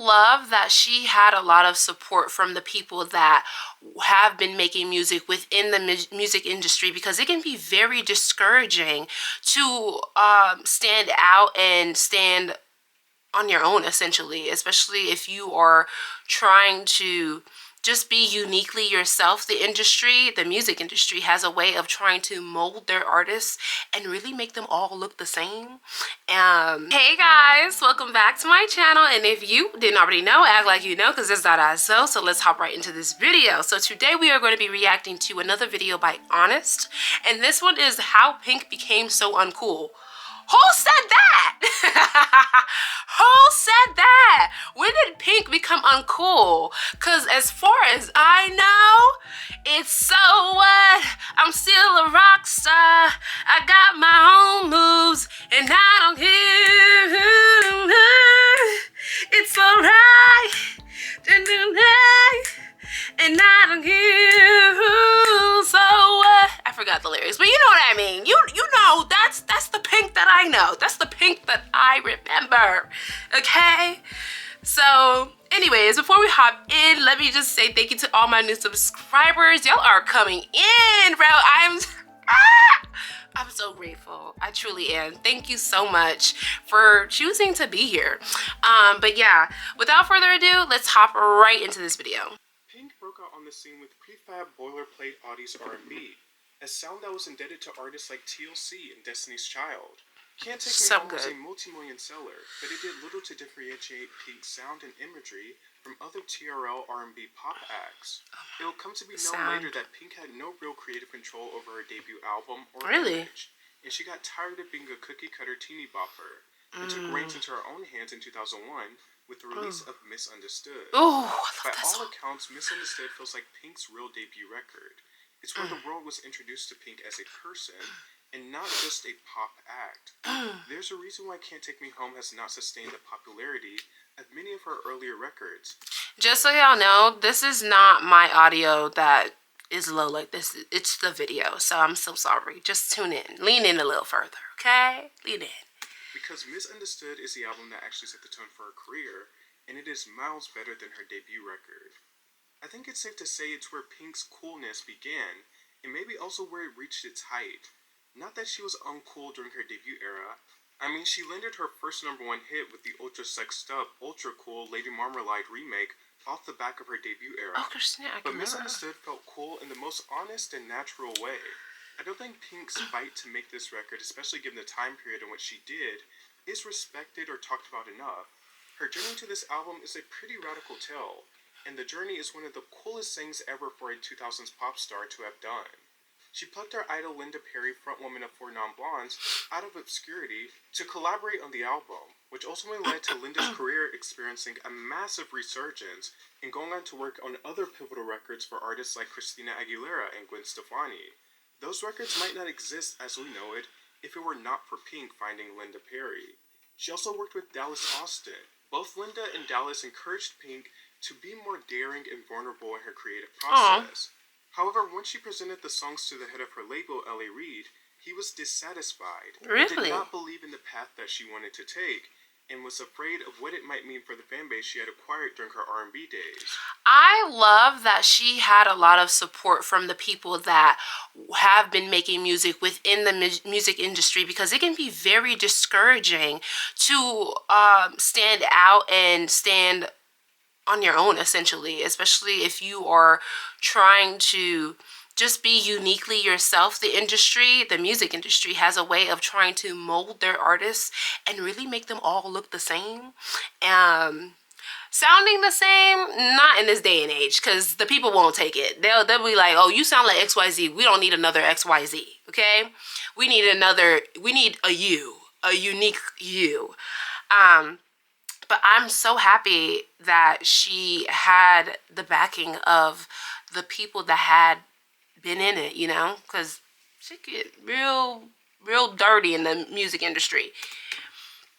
love that she had a lot of support from the people that have been making music within the music industry, because it can be very discouraging to stand out and stand on your own, essentially, especially if you are trying to just be uniquely yourself. The music industry has a way of trying to mold their artists and really make them all look the same. Hey guys, welcome back to my channel, and if you didn't already know, act like you know, because it's not so let's hop right into this video. So today we are going to be reacting to another video by Honest, and this one is how Pink became so uncool. Who said that? Who said that? When did Pink become uncool? Because as far as I know, it's so what? I'm still a rock star. I got my own moves, and I don't care. It's alright. And I don't care. So what? I forgot the lyrics, but you know what I mean. You know, that's the Pink that I know. That's the Pink that I remember. Okay? So, anyways, before we hop in, let me just say thank you to all my new subscribers. Y'all are coming in, bro. I'm so grateful. I truly am. Thank you so much for choosing to be here. But yeah, without further ado, let's hop right into this video. Pink broke out on the scene with prefab boilerplate Audie's R&B, a sound that was indebted to artists like TLC and Destiny's Child. Can't Take Me Home was a multi-million seller, but it did little to differentiate Pink's sound and imagery from other TRL R&B pop acts. It will come to be known later that Pink had no real creative control over her debut album or image, and she got tired of being a cookie-cutter teeny bopper, and took reins into her own hands in 2001 with the release of Misunderstood. By all accounts, Misunderstood feels like Pink's real debut record. It's where the world was introduced to Pink as a person, and not just a pop act. There's a reason why Can't Take Me Home has not sustained the popularity of many of her earlier records. Just so y'all know, this is not my audio that is low like this. It's the video, so I'm so sorry. Just tune in. Lean in a little further, okay? Lean in. Because Misunderstood is the album that actually set the tone for her career, and it is miles better than her debut record. I think it's safe to say it's where Pink's coolness began, and maybe also where it reached its height. Not that she was uncool during her debut era. I mean, she landed her first #1 hit with the ultra sexed up, ultra cool Lady Marmalade remake off the back of her debut era. But Misunderstood felt cool in the most honest and natural way. I don't think Pink's fight to make this record, especially given the time period in which she did, is respected or talked about enough. Her journey to this album is a pretty radical tale, and the journey is one of the coolest things ever for a 2000s pop star to have done. She plucked her idol Linda Perry, frontwoman of Four Non Blondes, out of obscurity to collaborate on the album, which ultimately led to Linda's career experiencing a massive resurgence and going on to work on other pivotal records for artists like Christina Aguilera and Gwen Stefani. Those records might not exist as we know it if it were not for Pink finding Linda Perry. She also worked with Dallas Austin. Both Linda and Dallas encouraged Pink to be more daring and vulnerable in her creative process. However, when she presented the songs to the head of her label, L.A. Reid, he was dissatisfied. He did not believe in the path that she wanted to take, and was afraid of what it might mean for the fan base she had acquired during her R&B days. I love that she had a lot of support from the people that have been making music within the music industry, because it can be very discouraging to stand out and stand on your own, essentially, especially if you are trying to just be uniquely yourself. The music industry has a way of trying to mold their artists and really make them all look the same. Sounding the same, not in this day and age, because the people won't take it. They'll be like, oh, you sound like XYZ. We don't need another XYZ, okay? We need a you, a unique you. But I'm so happy that she had the backing of the people that had been in it, you know, because she get real dirty in the music industry.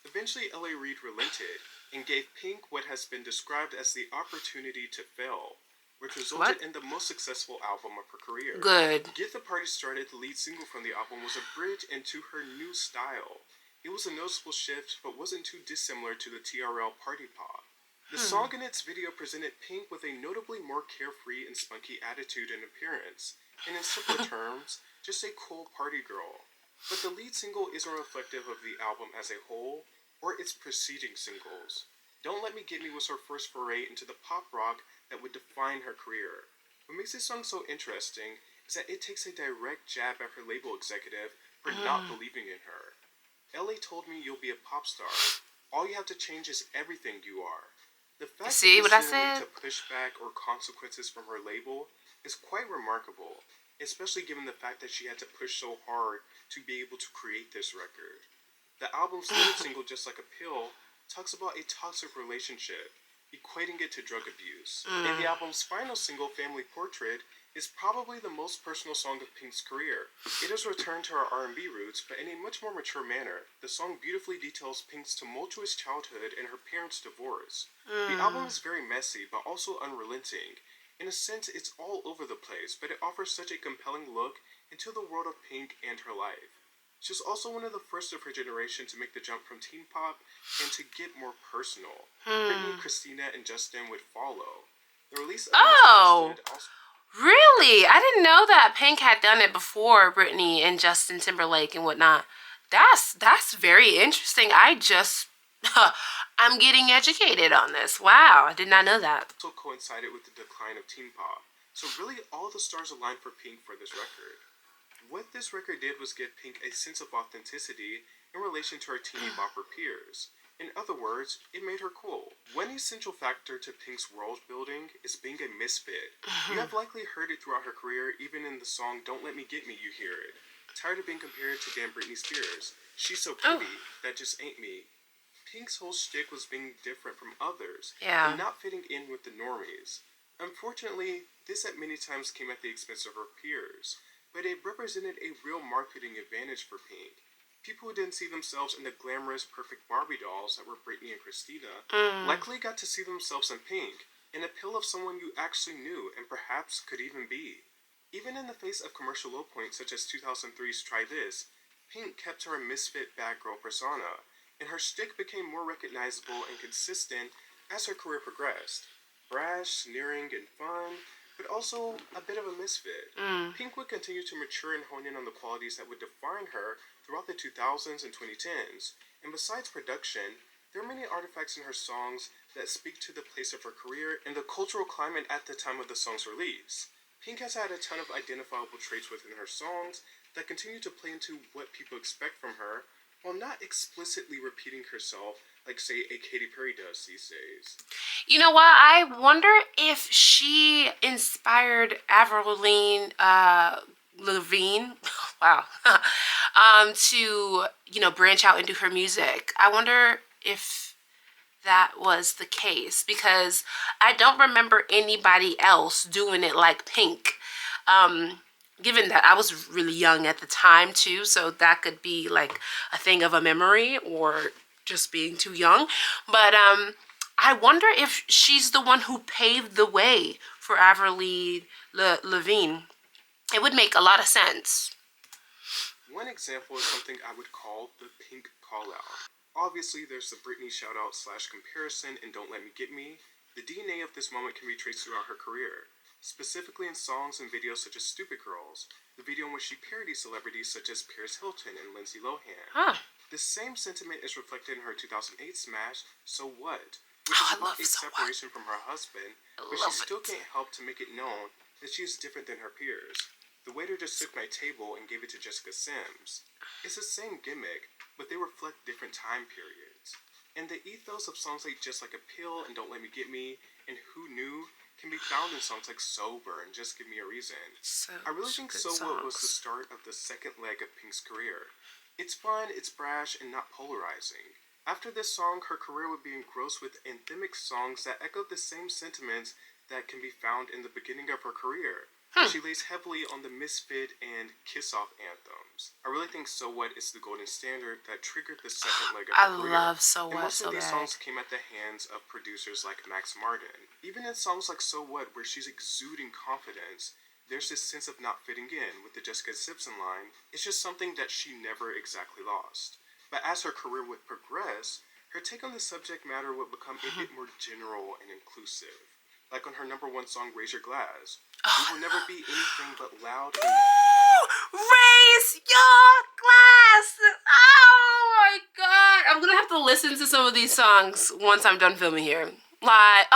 Eventually, L.A. Reid relented and gave Pink what has been described as the opportunity to fail, which resulted in the most successful album of her career. Get the Party Started, the lead single from the album, was a bridge into her new style. It was a noticeable shift, but wasn't too dissimilar to the TRL party pop. The song and its video presented Pink with a notably more carefree and spunky attitude and appearance, and in simpler terms, just a cool party girl. But the lead single isn't reflective of the album as a whole, or its preceding singles. Don't Let Me Get Me was her first foray into the pop rock that would define her career. What makes this song so interesting is that it takes a direct jab at her label executive for not believing in her. LA told me you'll be a pop star. All you have to change is everything you are. The fact that See this what I didn't lead said? to pushback or consequences from her label is quite remarkable, especially given the fact that she had to push so hard to be able to create this record. The album's third single, Just Like a Pill, talks about a toxic relationship, equating it to drug abuse. And the album's final single, Family Portrait, is probably the most personal song of Pink's career. It has returned to her R&B roots, but in a much more mature manner. The song beautifully details Pink's tumultuous childhood and her parents' divorce. The album is very messy, but also unrelenting. In a sense, it's all over the place, but it offers such a compelling look into the world of Pink and her life. She was also one of the first of her generation to make the jump from teen pop and to get more personal. Britney, Christina, and Justin would follow. The release of Oh, Misunderstood also. really? I didn't know that Pink had done it before Britney and Justin Timberlake and whatnot. That's very interesting. I'm getting educated on this. Wow, I did not know that. Also coincided with the decline of teen pop. So really all the stars aligned for Pink for this record. What this record did was give Pink a sense of authenticity in relation to her teeny bopper peers. In other words, it made her cool. One essential factor to Pink's world building is being a misfit. You have likely heard it throughout her career, even in the song Don't Let Me Get Me, you hear it. Tired of being compared to damn Britney Spears. She's so Oh, pretty, that just ain't me. Pink's whole shtick was being different from others yeah. and not fitting in with the normies. Unfortunately, this at many times came at the expense of her peers, but it represented a real marketing advantage for Pink. People who didn't see themselves in the glamorous, perfect Barbie dolls that were Britney and Christina likely got to see themselves in Pink, an appeal of someone you actually knew and perhaps could even be. Even in the face of commercial low points such as 2003's Try This, Pink kept her misfit bad girl persona, and her shtick became more recognizable and consistent as her career progressed. Brash, sneering, and fun, but also a bit of a misfit. Pink would continue to mature and hone in on the qualities that would define her throughout the 2000s and 2010s, and besides production, there are many artifacts in her songs that speak to the place of her career and the cultural climate at the time of the song's release. Pink has had a ton of identifiable traits within her songs that continue to play into what people expect from her, while not explicitly repeating herself like, say, a Katy Perry does these days. You know what? I wonder if she inspired Avril Lavigne, wow, to branch out into her music. I wonder if that was the case because I don't remember anybody else doing it like Pink. Given that I was really young at the time too, so that could be like a thing of a memory or just being too young. But I wonder if she's the one who paved the way for Avril Lavigne. It would make a lot of sense. One example is something I would call the Pink call out. Obviously, there's the Britney shoutout slash comparison and Don't Let Me Get Me. The DNA of this moment can be traced throughout her career, specifically in songs and videos such as Stupid Girls, the video in which she parodies celebrities such as Paris Hilton and Lindsay Lohan. Huh. The same sentiment is reflected in her 2008 smash, So What, which Oh, is I about love a So What. separation from her husband, I but she love still it. can't help to make it known that she is different than her peers. The waiter just took my table and gave it to Jessica Sims. It's the same gimmick, but they reflect different time periods. And the ethos of songs like Just Like a Pill and Don't Let Me Get Me and Who Knew can be found in songs like Sober and Just Give Me a Reason. So I really think good So What was the songs. start of the second leg of Pink's career. It's fun, it's brash, and not polarizing. After this song, her career would be engrossed with anthemic songs that echoed the same sentiments that can be found in the beginning of her career, where she lays heavily on the misfit and kiss-off anthems. I really think So What is the golden standard that triggered the second leg of I her career. love So And What most so of these bad. songs came at the hands of producers like Max Martin. Even in songs like So What, where she's exuding confidence, there's this sense of not fitting in with the Jessica Simpson line. It's just something that she never exactly lost. But as her career would progress, Her take on the subject matter would become a bit more general and inclusive. Like on her number one song, Raise Your Glass. We will never be anything but loud and... Raise your glasses. Oh my god. I'm gonna have to listen to some of these songs once I'm done filming here. Like,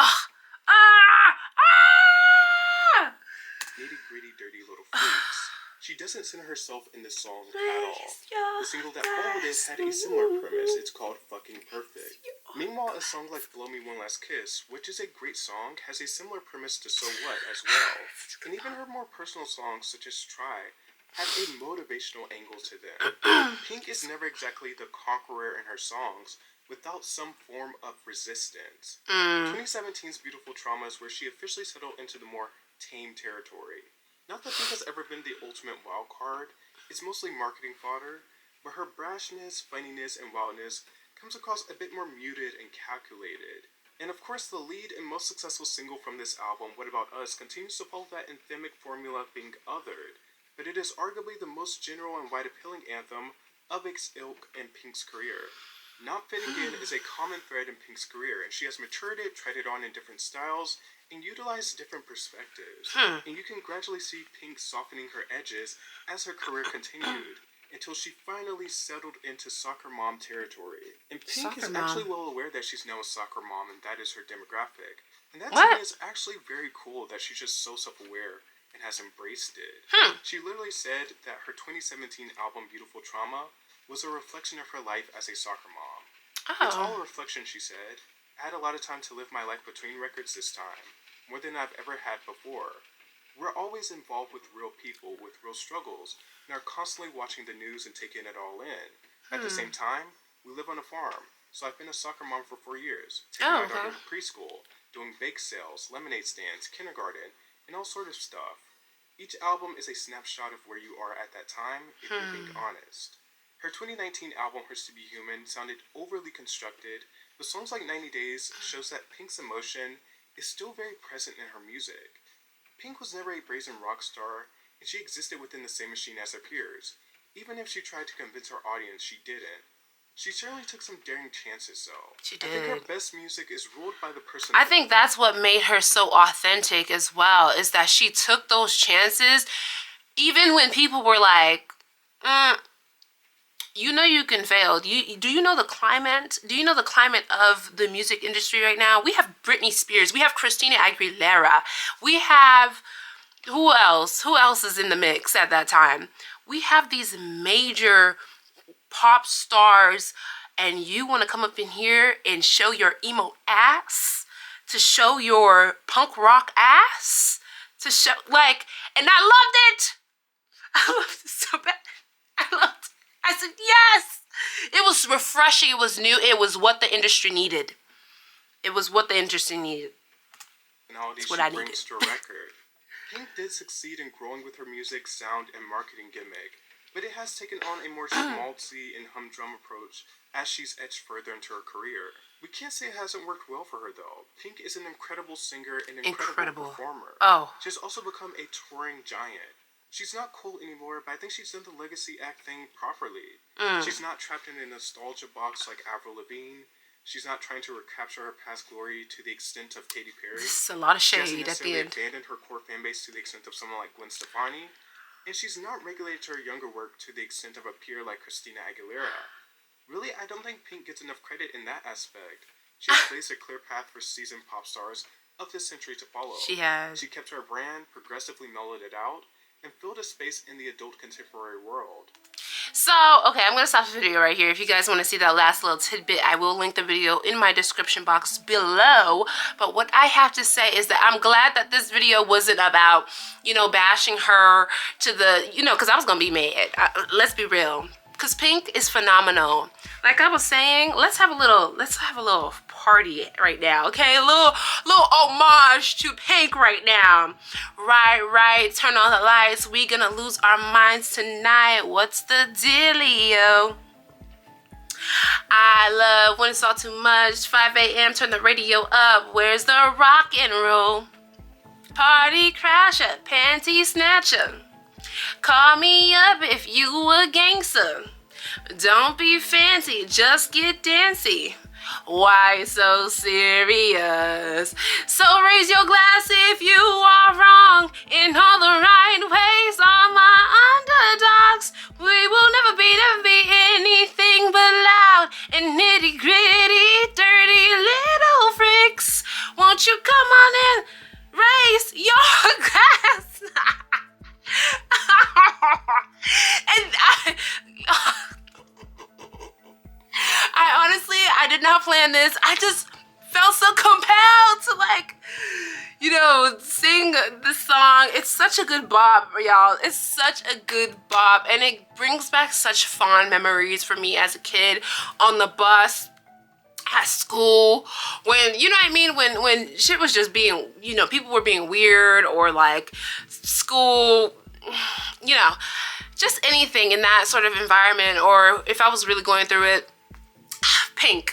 nitty gritty, dirty little freaks. She doesn't center herself in this song at all. The single that followed it had a similar premise. It's called Fucking Perfect. Meanwhile, a song like Blow Me One Last Kiss, which is a great song, has a similar premise to So What as well. And even her more personal songs, such as Try, have a motivational angle to them. Pink is never exactly the conqueror in her songs without some form of resistance. 2017's Beautiful Trauma is where she officially settled into the more tame territory. Not that Pink has ever been the ultimate wild card, it's mostly marketing fodder, but her brashness, funniness, and wildness comes across a bit more muted and calculated. And of course, the lead and most successful single from this album, What About Us, continues to follow that anthemic formula of being othered, but it is arguably the most general and wide-appealing anthem of its ilk in Pink's career. Not Fitting In is a common thread in Pink's career, and she has matured it, tried it on in different styles, and utilized different perspectives. And you can gradually see Pink softening her edges as her career continued, until she finally settled into soccer mom territory. And Pink is actually well aware that she's now a soccer mom, and that is her demographic. And that to me is actually very cool that she's just so self-aware and has embraced it. She literally said that her 2017 album, Beautiful Trauma, was a reflection of her life as a soccer mom. It's all a reflection, she said. I had a lot of time to live my life between records this time, more than I've ever had before. We're always involved with real people, with real struggles, and are constantly watching the news and taking it all in. At the same time, we live on a farm, so I've been a soccer mom for 4 years, taking my daughter to preschool, doing bake sales, lemonade stands, kindergarten, and all sort of stuff. Each album is a snapshot of where you are at that time, if you're being honest. Her 2019 album, Hurts to Be Human, sounded overly constructed, but songs like 90 Days shows that Pink's emotion is still very present in her music. Pink was never a brazen rock star, and she existed within the same machine as her peers. Even if she tried to convince her audience, she didn't. She certainly took some daring chances, though. She did. I think her best music is ruled by the person... I think that's what made her so authentic as well, is that she took those chances, even when people were like, you know you can fail. Do you know the climate? Do you know the climate of the music industry right now? We have Britney Spears. We have Christina Aguilera. We have... Who else? Who else is in the mix at that time? We have these major pop stars, and you want to come up in here and show your emo ass? To show your punk rock ass? To show... Like... And I loved it! I loved it so bad. I loved it. I said, yes! It was refreshing. It was new. It was what the industry needed. It was what the industry needed. That's what I needed. To a record. Pink did succeed in growing with her music, sound, and marketing gimmick, but it has taken on a more schmaltzy and humdrum approach as she's edged further into her career. We can't say it hasn't worked well for her, though. Pink is an incredible singer and incredible performer. She's also become a touring giant. She's not cool anymore, but I think she's done the legacy act thing properly. She's not trapped in a nostalgia box like Avril Lavigne. She's not trying to recapture her past glory to the extent of Katy Perry. This is a lot of shade at the end. She hasn't necessarily abandoned her core fan base to the extent of someone like Gwen Stefani. And she's not regulated to her younger work to the extent of a peer like Christina Aguilera. Really, I don't think Pink gets enough credit in that aspect. She has blazed a clear path for seasoned pop stars of this century to follow. She has. She kept her brand, progressively mellowed it out, and filled a space in the adult contemporary world. So, okay, I'm going to stop the video right here. If you guys want to see that last little tidbit, I will link the video in my description box below. But what I have to say is that I'm glad that this video wasn't about, you know, bashing her to the, you know, because I was going to be mad. Let's be real. Because Pink is phenomenal. Like I was saying, let's have a little party right now, okay? A little homage to Pink right now. Right. Turn on the lights. We gonna lose our minds tonight. What's the dealio? I love when it's all too much. 5 a.m. Turn the radio up. Where's the rock and roll? Party crasher, panty snatcher. Call me up if you a gangster. Don't be fancy, just get dancy. Why so serious? So raise your glass if you are wrong in all the right ways. All my underdogs, we will never be anything but loud and nitty gritty, dirty little freaks. Won't you come on in, raise your glass? And I honestly, I did not plan this. I just felt so compelled to sing this song. It's such a good bop, y'all. It's such a good bop, and it brings back such fond memories for me as a kid on the bus, at school, when, you know what I mean, when shit was just being, people were being weird, or like school, just anything in that sort of environment, or if I was really going through it. Pink,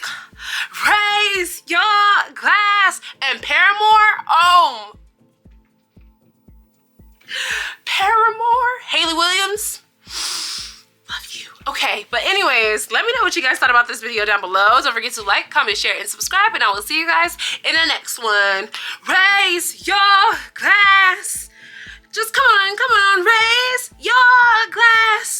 raise your glass, and Paramore, Paramore, Haley Williams, love you. Okay, but anyways, let me know what you guys thought about this video down below. Don't forget to like, comment, share, and subscribe, and I will see you guys in the next one. Raise your glass. Just come on, raise your glass.